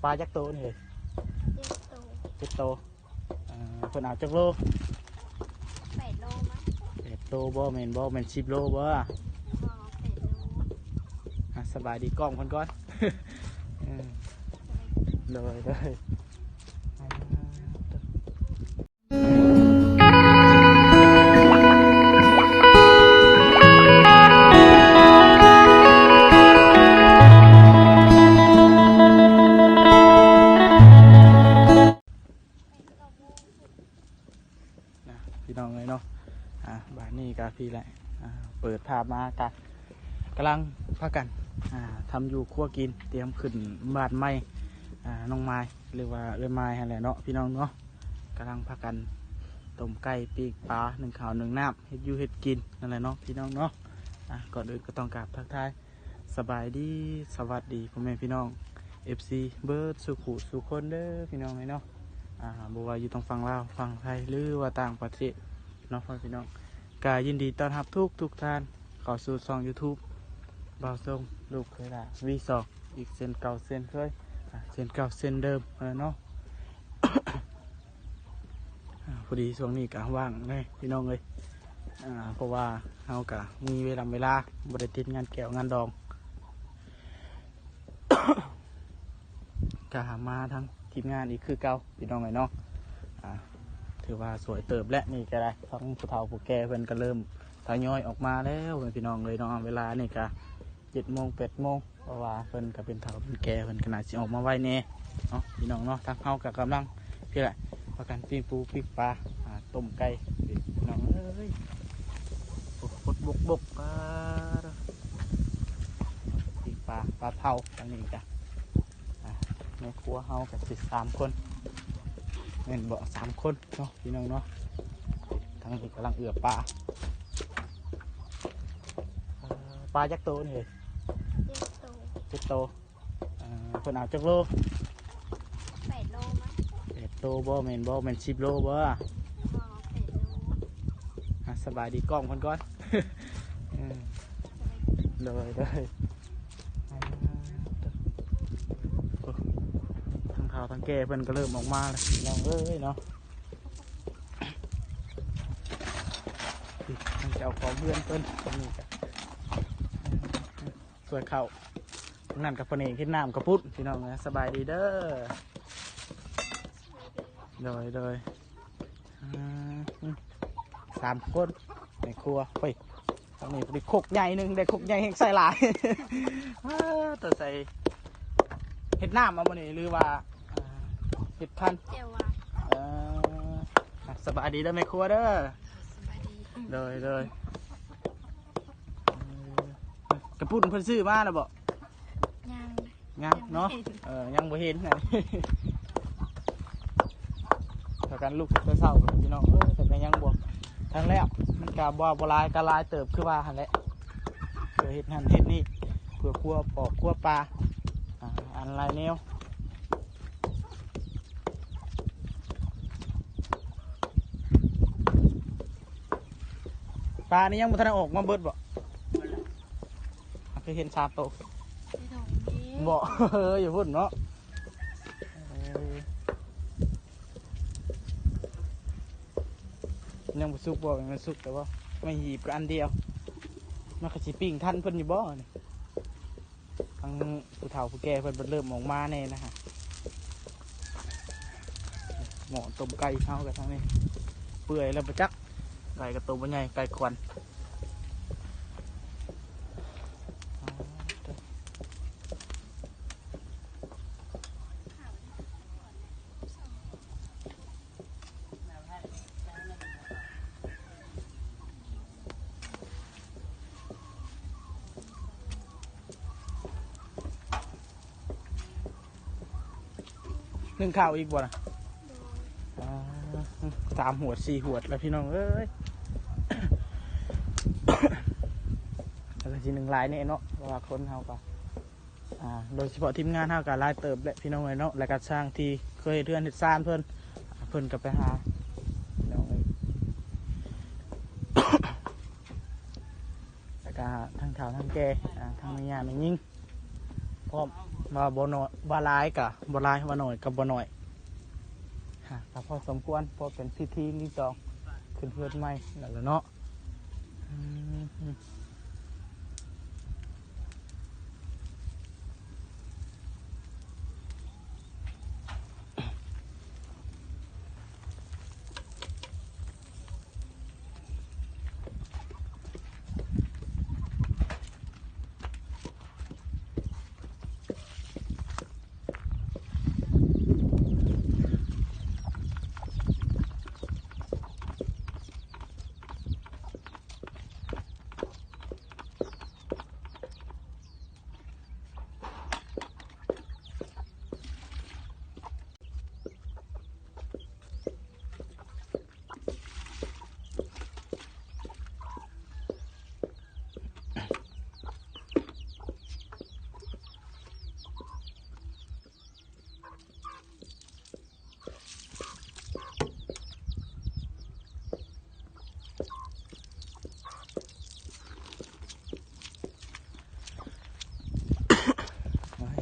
ปลาจักโตนี่เลย7 โตเพิ่นเอาจักโล8 โลมั้ง8 โตบ่แม่น10 โลบ่สบายดีกล้องเพิ่นก่อนเลยพี่น้องเลยเนาะบ้านนี้กะพี่แหละเปิดภาพมากะกำลังพากันทำอยู่ครัวกินเตรียมขึ้นบ้านใหม่น้องไม้เรียกว่าไม้อะไรเนาะพี่น้องเนาะกำลังพากันต้มไก่ปีกปลา1 ข้าว 1 น้ำเฮ็ดอยู่เฮ็ดกินนั่นแหละเนาะพี่น้องเนาะก่อนอื่นก็ต้องกราบทักทายสบายดีสวัสดีพ่อแม่พี่น้อง FC เบิร์ดสุขุสุคนเด้อพี่น้องเลยเนาะบัวาอยู่ตรงฝั่งลาวฝั่งไทยหรือว่าต่างประเทศเนาะพี่น้องกายินดีต้อนรับทุกท่านเข้าสู่ช่อง YouTube บ่าวทรงลูกเคยละV2อีกเส้นเก่าเส้นเคยเส้นเก่าเส้นเดิมเนาะ พอดีช่วงนี้กะว่างเลยพี่น้องเลยเพราะว่าเฮากะมีเวลาบริติดงานแก้วงานดอง กะมาทั้งทีมงานอีกคือเก่าพี่น้องเลยเนาะถือว่าสวยเติบและนี่ก็ได้ทั้งผู้เฒ่าผู้แก่เพิ่นก็เริ่มทยอยออกมาแล้วพี่น้องเลยเนาะเวลานี่กะ7 โมง 8 โมงเพราะว่าเพิ่นก็เป็นเฒ่าเป็นแก่เพิ่นขนาดสิออกมาไว้แน่เนาะพี่น้องเนาะทั้งเฮาก็กำลังพี่แหละประกันปิ้งปูปิ้งปลาต้มไก่พี่น้องเอ้ยบกปลาปิ้งปลาเผาทางนี้จ้ะในครัวเฮากับ13 คนเงินบ่3 คนเนาะพี่น้องเนาะทางนี้กำลังเอือบปลาจักโตนี่เลย7 โตเพิ่นเอาจักโล8 โลมั้ง8 โตบ่แม่น10 โลบ่สบายดีกล้องเพิ่นก่อนเลยทั้งข่าวทั้งแก่เพิ่นก็เริ่มออกมาแล้วน้องเอ้ยเนาะมันจะเอาของเพื่อนเพิ่นตรงนี้จ้ะสวยเข่านั่นกับคนเองขึ้นน้ำกระพุ้นพี่น้องนะสบายดีเด้อเลย3 คนในครัวไปตอนนี้ได้คกใหญ่หนึ่งได้คกใหญ่แห่งใส่หลายตัวใส่เห็ดน้ำมาโมนี่หรือว่าเห็ดพันสบายดีเด้อแม่ครัวเด้อเลยกระพุ้นเพิ่นซื้อมาแล้วบ่ยังเนาะยังบ่เห็นนะถ้ากันลูกจะเศร้าพี่น้องแต่ก็ยังบ่ทั้งแล้วมันกะบ่ลายกะลายเติบคือว่าหั่นแหละเพื่อเฮ็ดนั่นเฮ็ดนี่เพื่อคั่วปอกคั่วปลาอันไรแนวปลานี่ยังบ่ทันออกมาเบิดบ่เคยเห็น3 โตบ่อย่าพูดเนาะยังบ่สุกบ่มันสุกแต่ว่าไม่หีบอันเดียวมันก็สิปิ้งทันเพิ่นอยู่บ่นี่ทั้งผู้เฒ่าผู้แก่เพิ่นเริ่มออกมาแน่นะฮะหม้อต้มไก่เฮากันทั้งนี้เปื่อยแล้วบ่จักไก่กระตัวบ่ใหญ่ไก่ควันนึ่งข้าวอีกบ่นะ3 หัว 4 หัวแล้วพี่น้องเอ้ยแล้วก็ที1 ลายนี่เนาะเพราะว่าคนเฮาก็โดยเฉพาะทีมงานเฮาก็ลายเติบและพี่น้องเนาะแล้วก็สร้างที่เคยเรือนเฮ็ดซ่านเพิ่นก็ไปหาน้องแล้วก็ทั้งขาวทั้งแก่ทั้งแม่ย่าแม่ยิ่งพร้อม ว่าบ่น้อยว่าหลายกะบ่หลายว่าน้อยกับบ่น้อยฮะก็พอสมควรพอเป็นพิธีรีตองขึ้นเฮือนใหม่นั่นแหละเนาะอืมไว้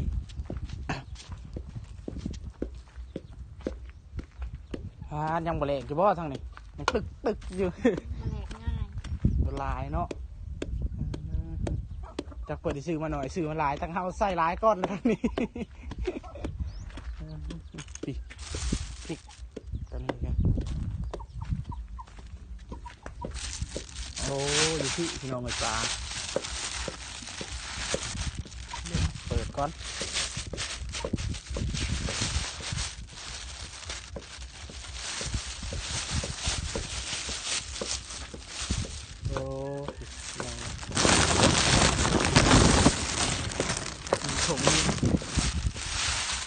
ยังบ่แลกอยู่บ่ทางนี้ยังตึกอยู่ มันแหลกง่าย บ่หลายเนาะอืมจักเปิดสิซื้อมาหน่อยซื้อมาหลายตั้งเฮาใส่หลายก้อนแล้วทางนี้ปิปิตอนนี้กันโอ้อยู่ที่พี่น้องเลยจ้าเปิดก่อนโอ้ยถงนี่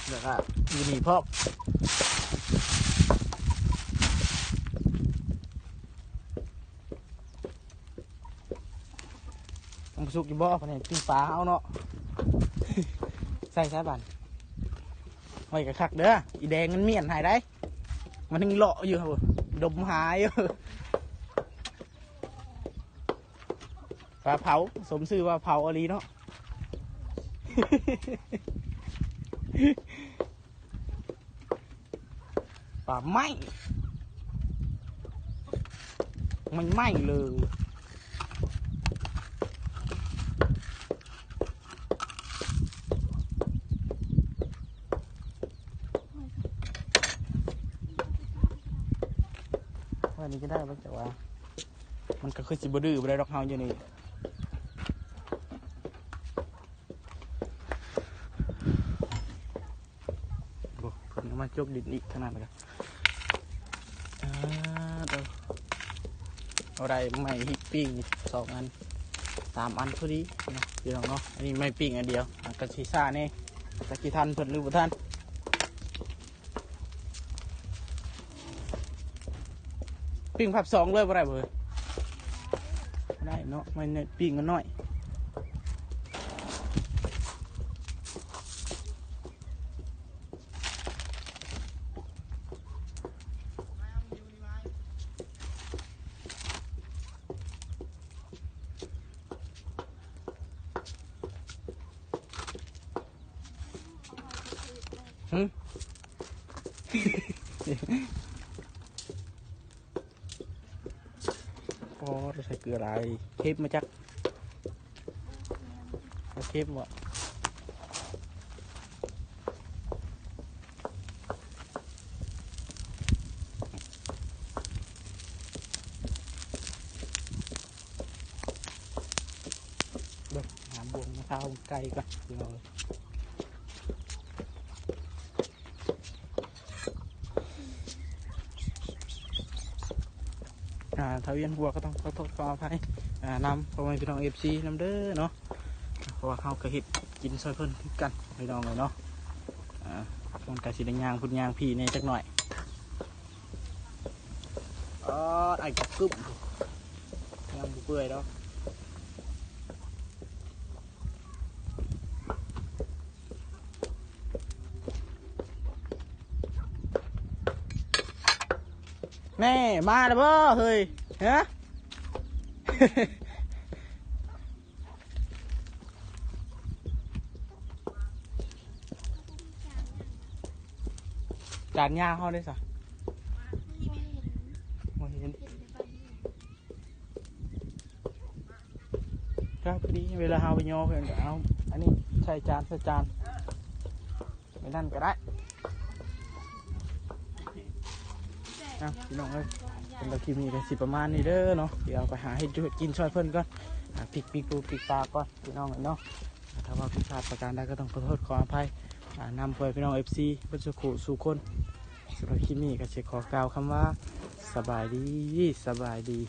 เดี๋ยวก็อยู่นี่พ่อต้องสุกอยู่บ่พอเนี่ยปิ้งปลาเอาเนาะ ใส่ใส่บันไว้กระคักเด้ออีแดงมันเมียนหายได้มันยังเลาะอยู่ครับดมหายอยู่ ปลาเผาสมชื่อว่าเผาอลีเนาะ ปลาไหมมันไหมเลยวันนี้ก็ได้บ้างแต่ว่ามันก็คือสิบดื้อไปได้ดอกเฮาอยู่นี่โอ้ผลมาจกดินอีกขนาดนั้นเอาได้ไม่ฮิปปิ้ง2 อัน 3 อันพอดีเนาะพี่น้องเนาะอันนี้ไม่ปิ้งอันเดียวกระชีซ่านี่ตะกี้ทันเพิ่นหรือบ่ทันปิ้งผับ2เลยบ่ได้เบ่ได้เนาะไม่เน็ตปิ้งกันน้อยพอจะใส่เกลืออะไรเค็มมาจักเค็มวะเดี๋ยวหาบวงมะพร้าวไก่ก่อนพี่น้องทาเวียนหัวก็ต้องขอโทษขออภัยนำพ่อแม่พี่น้องFCนำเด้อเนาะเพราะว่าเขาก็เห็ดกินซอยเพิ่นคือกันพี่น้องเลยเนาะมันกะสิได้ย่างพุ่นย่างพี่เนี่ยจักหน่อยไอ้กึ๊บย่างบุเปื่อยแล้วแม่มาแล้วบ่เฮ้ยฮะ เ จานย่าเขาได้สะ ไม่เห็น โมเห็น เห็นแต่บ้านนี่ ครับพอดีเวลาเฮาไปย่อเพื่อนก็เอาอันนี้ใส่จานไม่นั่นก็ได้นะพี่น้องเอ้ยเป็นตะคิมีกันสิประมาณนี้เด้อเนาะเดี๋ยวไปหาให้จุดกินช่วยเพื่อนก่อนปิกปูปิกปลาก่อนพี่น้องเนาะถ้าว่าผิดพลาดประการใดก็ต้องขอโทษขออภัยนำเพื่อนพี่น้อง FC เพื่อนสุขุสู่คนสำหรับคลิปนี้ก็จะขอกล่าวคำว่าสบายดี